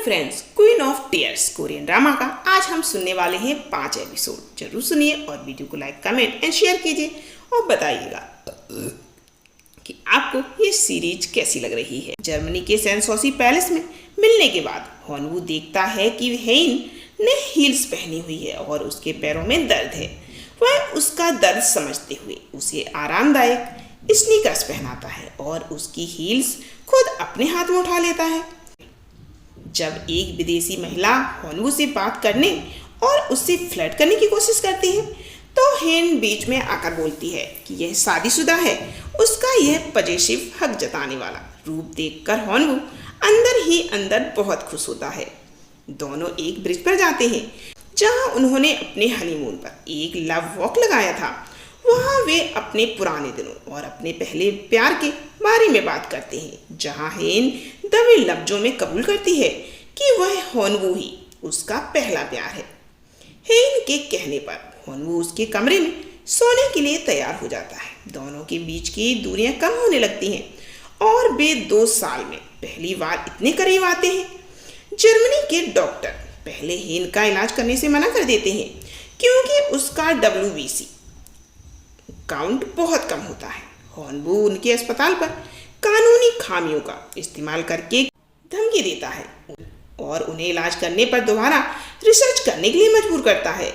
Friends, queen of tears Korean drama का आज हम सुनने वाले हैं 5 एपिसोड। जरूर सुनिए और वीडियो को लाइक, कमेंट एंड शेयर कीजिए और बताइएगा कि आपको ये सीरीज कैसी लग रही है। जर्मनी के सेंसोसी पैलेस में मिलने के बाद हॉनवू देखता है कि हेइन ने हील्स पहनी हुई है और उसके पैरों में दर्द है। वह उसका दर्द समझते हुए उसे आरामदायक स्नीकर्स पहनाता है और उसकी हील्स खुद अपने हाथ में उठा लेता है। जब एक विदेशी महिला हॉनवू से बात करने और उससे फ्लर्ट करने की कोशिश करती है तो हेन बीच में आकर बोलती है कि यह शादीशुदा है। उसका यह पजेसिव हक जताने वाला रूप देखकर हॉनवू अंदर ही अंदर बहुत खुश होता है। दोनों एक ब्रिज पर जाते हैं जहां उन्होंने अपने हनीमून पर एक लव वॉक लगाया था। वहां वे अपने पुराने दिनों और अपने पहले प्यार के बारे में बात करते हैं, जहां हेन दबे लफ्जों में कबूल करती है कि वह हॉनवू ही उसका पहला प्यार है। हेन के कहने पर हॉनवू उसके कमरे में सोने के लिए तैयार हो जाता है। दोनों के बीच की दूरियां कम होने लगती हैं और वे 2 साल में पहली बार इतने करीब आते हैं। जर्मनी के डॉक्टर पहले हेन का इलाज करने से मना कर देते हैं क्योंकि उसका WBC काउंट बहुत कम होता है। हॉनवू उनके अस्पताल पर कानूनी खामियों का इस्तेमाल करके धमकी देता है और उन्हें इलाज करने पर दोबारा रिसर्च करने के लिए मजबूर करता है।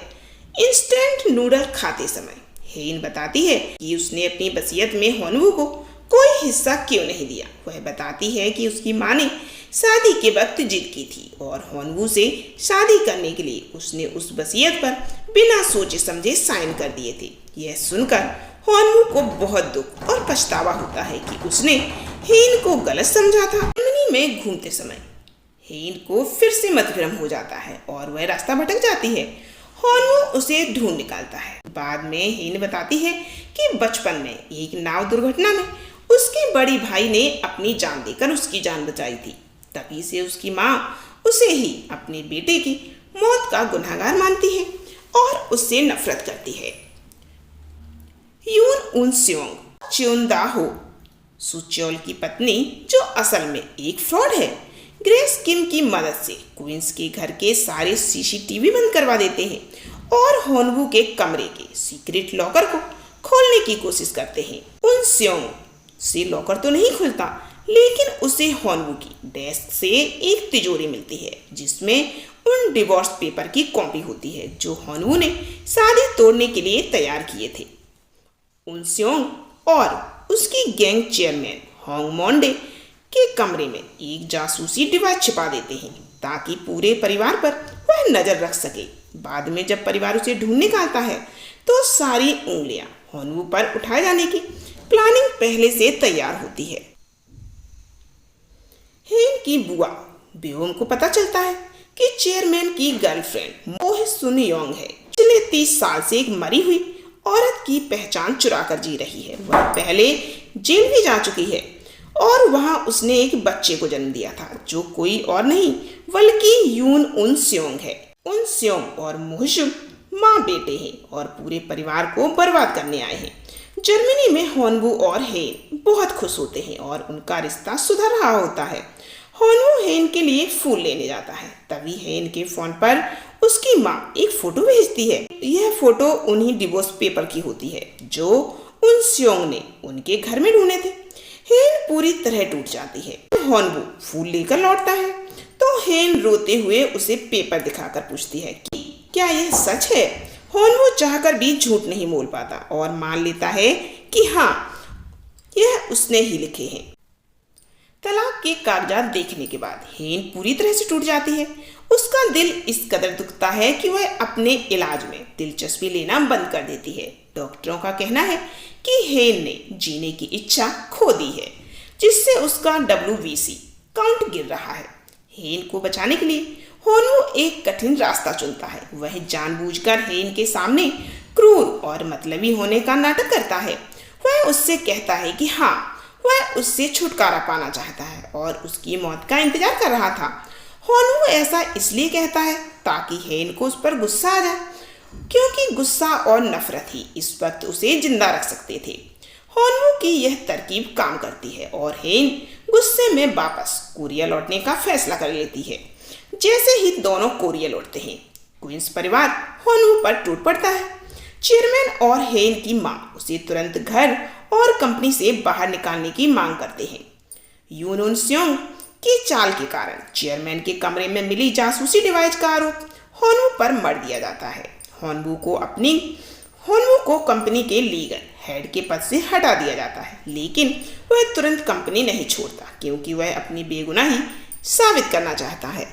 इंस्टेंट नूडल खाते समय हेन बताती है कि उसने अपनी वसीयत में हॉनवू को कोई हिस्सा क्यों नहीं दिया। वह बताती है कि उसकी माँ ने शादी के वक्त जिद की थी और हॉनवू से शादी करने के लिए उसने उस वसीयत पर बिना सोचे समझे साइन कर दिए थे। यह सुनकर हॉनवू को बहुत दुख और पछतावा होता है कि उसने हेन को गलत समझा था। जर्मनी में घूमते समय हेन को फिर से मतभ्रम हो जाता है और वह रास्ता भटक जाती है। हॉनवू उसे ढूंढ निकालता है। बाद में हेन बताती है कि बचपन में एक नाव दुर्घटना में उसके बड़ी भाई ने अपनी जान देकर उसकी जान बचाई थी। तभी से उसकी माँ उसे ही अपने बेटे की मौत का गुनहगार मानती है और उससे नफरत करती है। यून उन स्योंग च्योंदा-हो सुचोल की पत्नी, जो असल में एक फ्रॉड है, ग्रेस किम की मदद से क्वींस के घर के सारे CCTV बंद करवा देते हैं और हॉनवू के कमरे के सीक्रेट लॉकर को खोलने की कोशिश करते हैं। उन स्योंग से लॉकर तो नहीं खुलता, लेकिन उसे हॉनवू की डेस्क से एक तिजोरी मिलती है जिसमें उन डिवोर्स पेपर की कॉपी होती है जो हॉनवू ने शादी तोड़ने के लिए तैयार किए थे। उन स्योंग और उसकी गैंग चेयरमैन होंग मोंडे के कमरे में एक जासूसी डिवाइस छिपा देते हैं ताकि पूरे परिवार पर वह नजर रख सके। बाद में जब परिवार उसे ढूंढ निकालता है तो सारी उंगलियां हॉनवू पर उठाए जाने की प्लानिंग पहले से तैयार होती है। हेन की बुआ बेओम को पता चलता है कि चेयरमैन की गर्लफ्रेंड मोह सुन योंग है। पिछले 30 साल से एक मरी हुई औरत की पहचान चुराकर जी रही है। वह पहले जेल भी जा चुकी है और वहां उसने एक बच्चे को जन्म दिया था जो कोई और नहीं बल्कि यून उन स्योंग है। उन स्योंग और मोहशुम माँ बेटे हैं और पूरे परिवार को बर्बाद करने आए हैं। जर्मनी में हॉनवू और हेन बहुत खुश होते हैं और उनका रिश्ता सुधर रहा होता है। हॉनवू हेन के लिए फूल लेने जाता है। तभी हेन के फोन पर उसकी माँ एक फोटो भेजती है। यह फोटो उन्हीं डिवोर्स पेपर की होती है जो उन स्योंग ने उनके घर में ढूंढे थे। हेन पूरी तरह टूट जाती है। हॉनवू फूल लेकर लौटता है तो हेन रोते हुए उसे पेपर दिखाकर पूछती है कि क्या यह सच है। हॉनवू चाहकर भी झूठ नहीं बोल पाता और मान लेता है कि हाँ, यह उसने ही लिखे हैं। तलाक के कागजात देखने के बाद हेन पूरी तरह से टूट जाती है। उसका दिल इस कदर दुखता है कि वह अपने इलाज में दिलचस्पी लेना बंद कर देती है। डॉक्टरों का कहना है कि हेन ने जीने की इच्छा खो दी है, जिससे उसका WBC काउंट गिर रहा है। हेन को बचाने के लिए हॉनवू एक कठिन रास्ता चुनता है। वह जानबूझकर हेन के सामने क्रूर और मतलबी होने का नाटक करता है। वह उससे कहता है कि हाँ, वह उससे छुटकारा पाना चाहता है और उसकी मौत का इंतजार कर रहा था। हॉनवू ऐसा इसलिए कहता है ताकि हेन को उस पर गुस्सा आ जाए, क्योंकि गुस्सा और नफरत ही इस वक्त उसे जिंदा रख सकते थे। हॉनवू की यह तरकीब काम करती है और हेन गुस्से में वापस कोरिया लौटने का फैसला कर लेती है। जैसे ही दोनों कोरिया लौटते हैं, क्वींस परिवार होनवू पर टूट पड़ता है। चेयरमैन और हेन की मां उसे तुरंत घर और कंपनी से बाहर निकालने की मांग करते हैं। यून उन स्योंग की चाल के कारण चेयरमैन के कमरे में मिली जासूसी डिवाइस का आरोप होनवू पर मर दिया जाता है। होनवू को कंपनी के लीगल हेड के पद से हटा दिया जाता है, लेकिन वह तुरंत कंपनी नहीं छोड़ता क्योंकि वह अपनी बेगुनाही साबित करना चाहता है।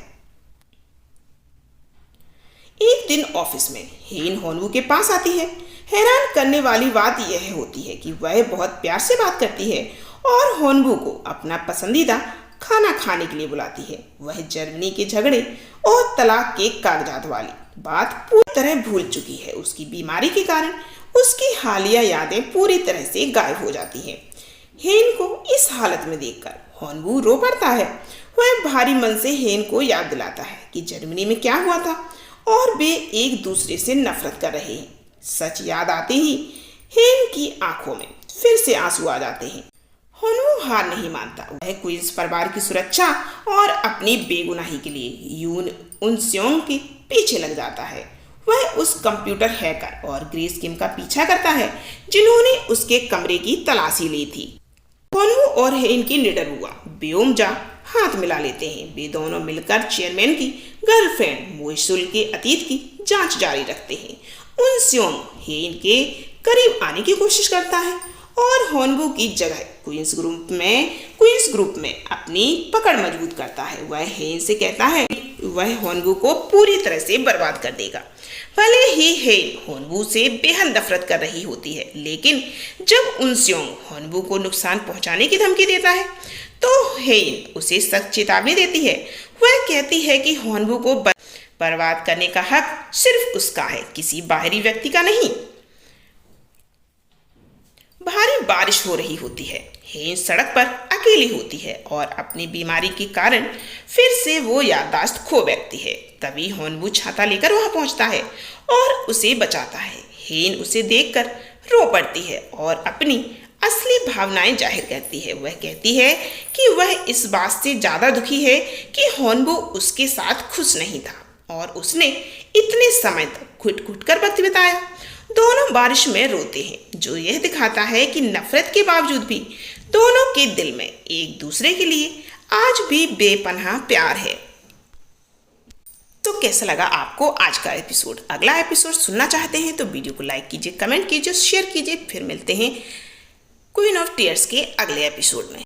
एक दिन ऑफिस में हेन होनवू के पास आती है। हैरान करने वाली बात यह होती है कि वह बहुत प्यार से बात करती है और होनवू को अपना पसंदीदा खाना खाने के लिए बुलाती है। वह जर्मनी के झगड़े और तलाक के कागजात वाली बात पूरी तरह भूल चुकी है। उसकी बीमारी के कारण उसकी हालिया यादें पूरी तरह से गायब हो जाती हैं। हेन को इस हालत में देखकर होनवू रो पड़ता है। वह भारी मन से हेन को याद दिलाता है कि जर्मनी में क्या हुआ था और वे एक दूसरे से नफरत कर रहे हैं। सच याद आते ही हेन की आंखों में फिर से आंसू आ जाते हैं। होनवू हार नहीं मानता। वह क्वींस परिवार की सुरक्षा और अपनी बेगुनाही के लिए यून उन स्योंग के पीछे लग जाता है। वह उस कंप्यूटर हैकर और ग्रेस किम का पीछा करता है जिन्होंने उसके कमरे की तलाशी ली थी। होनवू और हेन की निडर हुआ बेओमजा हाथ मिला लेते हैं। वे दोनों मिलकर चेयरमैन की गर्लफ्रेंड मोइसुल के अतीत की जांच जारी रखते हैं। उन स्योंग हेन के करीब आने की कोशिश करता है और होनवू की जगह क्वींस ग्रुप में अपनी पकड़ मजबूत करता है। वह हेन से कहता है वह होनवू को पूरी तरह से बर्बाद कर देगा। भले ही हेन होनवू से बेहद नफरत कर रही होती है, लेकिन जब उन स्योंग होनवू को नुकसान पहुंचाने की धमकी देता है तो हेन उसे सख्त चेतावनी देती है। वह कहती है कि होनवू को बर्बाद करने का हक सिर्फ उसका है, किसी बाहरी व्यक्ति का नहीं। भारी बारिश हो रही होती है। हेन सड़क पर अकेली होती है और अपनी बीमारी के कारण फिर से वो याददाश्त खो बैठती है। तभी होनवू छाता लेकर वहां पहुंचता है और उसे बचाता है। हेन उसे देखकर रो पड़ती है और अपनी असली भावनाएं जाहिर करती है। वह कहती है कि वह इस बात से ज्यादा दुखी है कि होनवू उसके साथ खुश नहीं था और उसने इतने समय तक घुट घुट कर वक्त बिताया। दोनों बारिश में रोते हैं, जो यह दिखाता है कि नफरत के बावजूद भी दोनों के दिल में एक दूसरे के लिए आज भी बेपनाह प्यार है। तो कैसा लगा आपको आज का एपिसोड? अगला एपिसोड सुनना चाहते हैं तो वीडियो को लाइक कीजिए, कमेंट कीजिए, शेयर कीजिए। फिर मिलते हैं क्वीन ऑफ टीयर्स के अगले एपिसोड में।